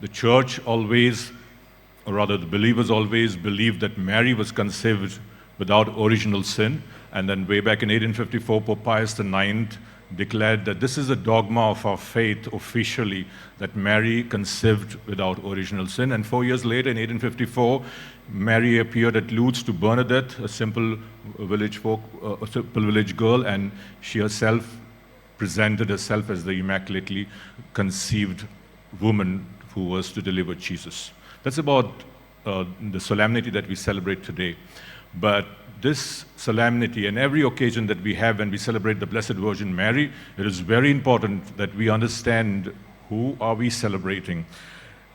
The church always, or rather the believers always believed that Mary was conceived without original sin. And then way back in 1854, Pope Pius IX declared that this is a dogma of our faith officially, that Mary conceived without original sin. And 4 years later, in 1854, Mary appeared at Lourdes to Bernadette, a simple village girl, and she herself presented herself as the immaculately conceived woman who was to deliver Jesus. That's about the solemnity that we celebrate today. But this solemnity and every occasion that we have when we celebrate the Blessed Virgin Mary, it is very important that we understand who are we celebrating.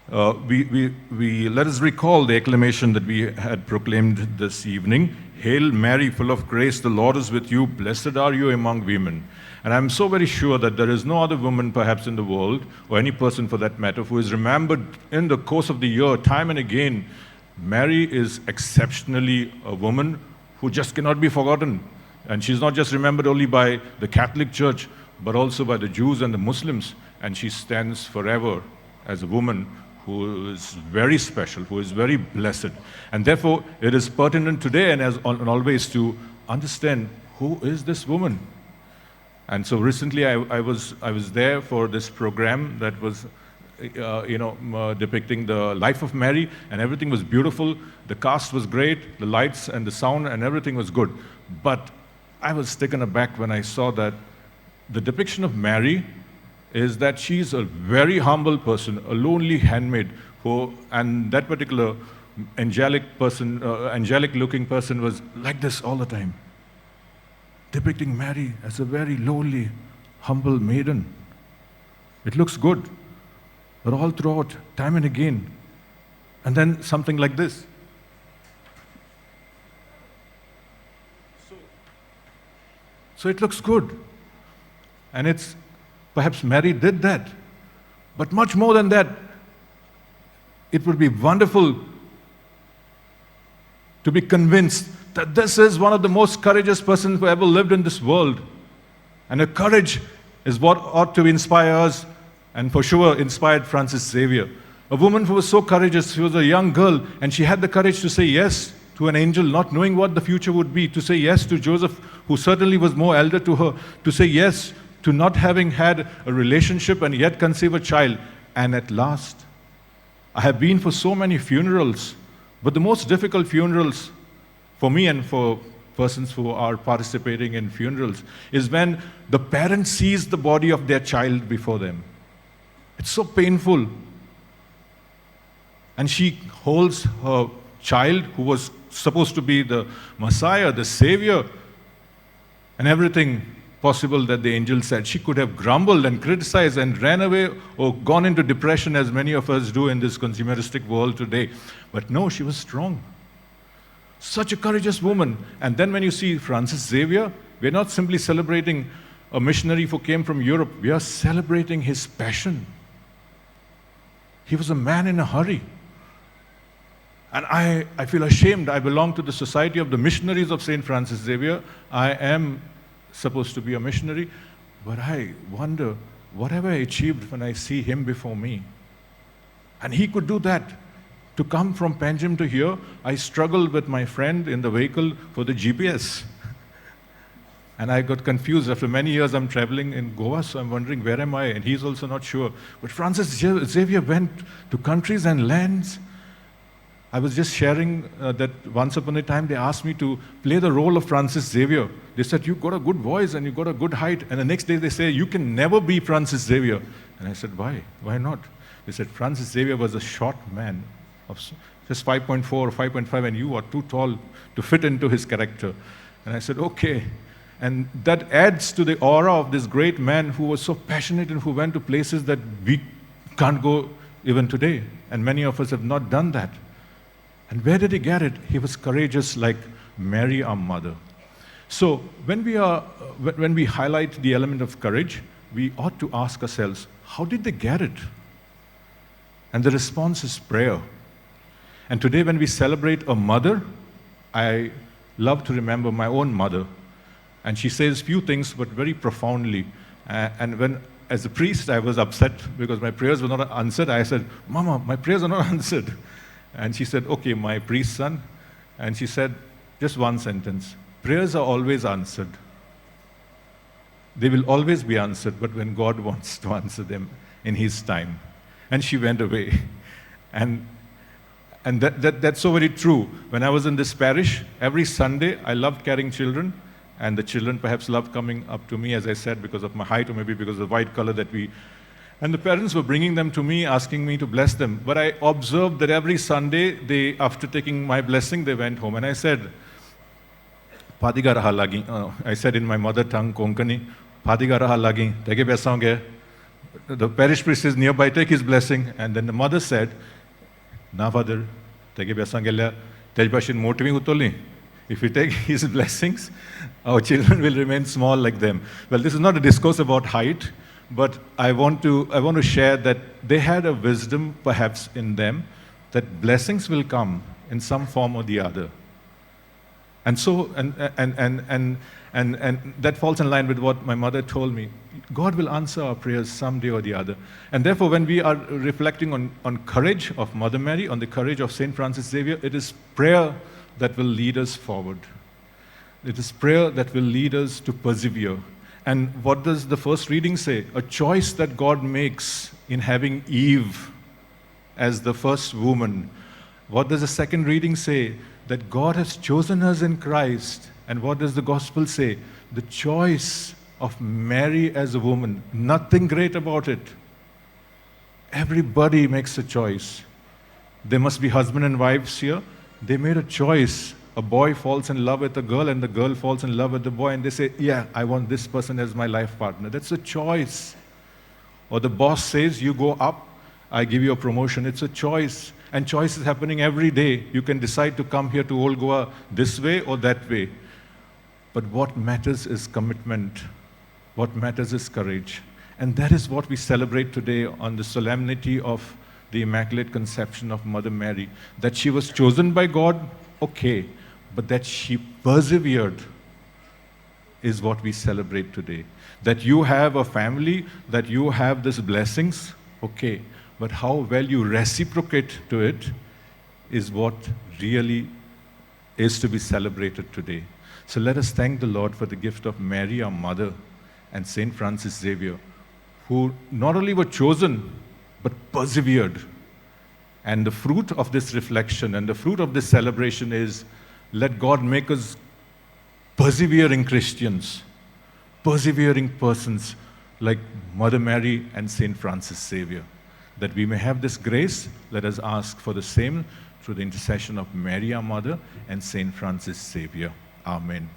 Let us recall the acclamation that we had proclaimed this evening. Hail Mary, full of grace, the Lord is with you. Blessed are you among women. And I'm so very sure that there is no other woman perhaps in the world, or any person for that matter, who is remembered in the course of the year time and again. Mary is exceptionally a woman who just cannot be forgotten. And she's not just remembered only by the Catholic Church, but also by the Jews and the Muslims. And she stands forever as a woman who is very special, who is very blessed. And therefore, it is pertinent today and as always to understand who is this woman. And so recently I was there for this program that was depicting the life of Mary, and everything was beautiful. The cast was great, the lights and the sound and everything was good. But I was taken aback when I saw that the depiction of Mary is that she's a very humble person, a lonely handmaid, and that particular angelic-looking person was like this all the time, depicting Mary as a very lowly, humble maiden. It looks good, but all throughout, time and again. And then something like this. So it looks good. And it's, perhaps Mary did that. But much more than that, it would be wonderful to be convinced that this is one of the most courageous persons who ever lived in this world. And her courage is what ought to inspire us, and for sure inspired Francis Xavier. A woman who was so courageous. She was a young girl, and she had the courage to say yes to an angel, not knowing what the future would be, to say yes to Joseph, who certainly was more elder to her, to say yes to not having had a relationship and yet conceive a child. And at last, I have been for so many funerals, but the most difficult funerals for me and for persons who are participating in funerals is when the parent sees the body of their child before them. It's so painful. And she holds her child, who was supposed to be the Messiah, the Savior, and everything possible that the angel said. She could have grumbled and criticized and ran away or gone into depression, as many of us do in this consumeristic world today. But no, she was strong. Such a courageous woman. And then when you see Francis Xavier, we're not simply celebrating a missionary who came from Europe. We are celebrating his passion. He was a man in a hurry. And I feel ashamed. I belong to the Society of the Missionaries of St. Francis Xavier. I am supposed to be a missionary, but I wonder, what have I achieved when I see him before me? And he could do that. To come from Panjim to here, I struggled with my friend in the vehicle for the GPS. And I got confused. After many years, I'm traveling in Goa, so I'm wondering, where am I? And he's also not sure. But Francis Xavier went to countries and lands. I was just sharing that once upon a time, they asked me to play the role of Francis Xavier. They said, you've got a good voice and you've got a good height. And the next day they say, you can never be Francis Xavier. And I said, why? Why not? They said, Francis Xavier was a short man of just 5.4 or 5.5, and you are too tall to fit into his character. And I said, okay. And that adds to the aura of this great man who was so passionate and who went to places that we can't go even today. And many of us have not done that. And where did he get it? He was courageous like Mary, our mother. So when we highlight the element of courage, we ought to ask ourselves, how did they get it? And the response is prayer. And today when we celebrate a mother, I love to remember my own mother. And she says few things, but very profoundly. And as a priest, I was upset because my prayers were not answered. I said, Mama, my prayers are not answered. And she said, okay, my priest son. And she said, just one sentence, prayers are always answered. They will always be answered, but when God wants to answer them in His time. And she went away. And that's so very true. When I was in this parish, every Sunday, I loved carrying children. And the children perhaps loved coming up to me, as I said, because of my height or maybe because of the white color that we... And the parents were bringing them to me, asking me to bless them. But I observed that every Sunday, after taking my blessing, they went home. And I said, Padiga raha lagi. I said in my mother tongue, Konkani, Padiga raha lagi, tege besange. The parish priest is nearby, take his blessing. And then the mother said, Na father, tege besange, tejbashin motivi utoli. If we take his blessings, our children will remain small like them. Well, this is not a discourse about height, but I want to share that they had a wisdom perhaps in them that blessings will come in some form or the other. And so, and that falls in line with what my mother told me. God will answer our prayers someday or the other. And therefore, when we are reflecting on courage of Mother Mary, on the courage of St. Francis Xavier, it is prayer that will lead us forward. It is prayer that will lead us to persevere. And what does the first reading say? A choice that God makes in having Eve as the first woman. What does the second reading say? That God has chosen us in Christ. And what does the gospel say? The choice of Mary as a woman. Nothing great about it. Everybody makes a choice. There must be husband and wives here. They made a choice. A boy falls in love with a girl and the girl falls in love with the boy and they say, yeah, I want this person as my life partner. That's a choice. Or the boss says, you go up, I give you a promotion. It's a choice. And choice is happening every day. You can decide to come here to Old Goa this way or that way. But what matters is commitment. What matters is courage. And that is what we celebrate today on the solemnity of the Immaculate Conception of Mother Mary. That she was chosen by God, okay, but that she persevered is what we celebrate today. That you have a family, that you have these blessings, okay, but how well you reciprocate to it is what really is to be celebrated today. So let us thank the Lord for the gift of Mary, our mother, and St. Francis Xavier, who not only were chosen, but persevered. And the fruit of this reflection and the fruit of this celebration is, let God make us persevering Christians, persevering persons like Mother Mary and St. Francis Xavier. That we may have this grace, let us ask for the same through the intercession of Mary, our Mother, and St. Francis Xavier. Amen.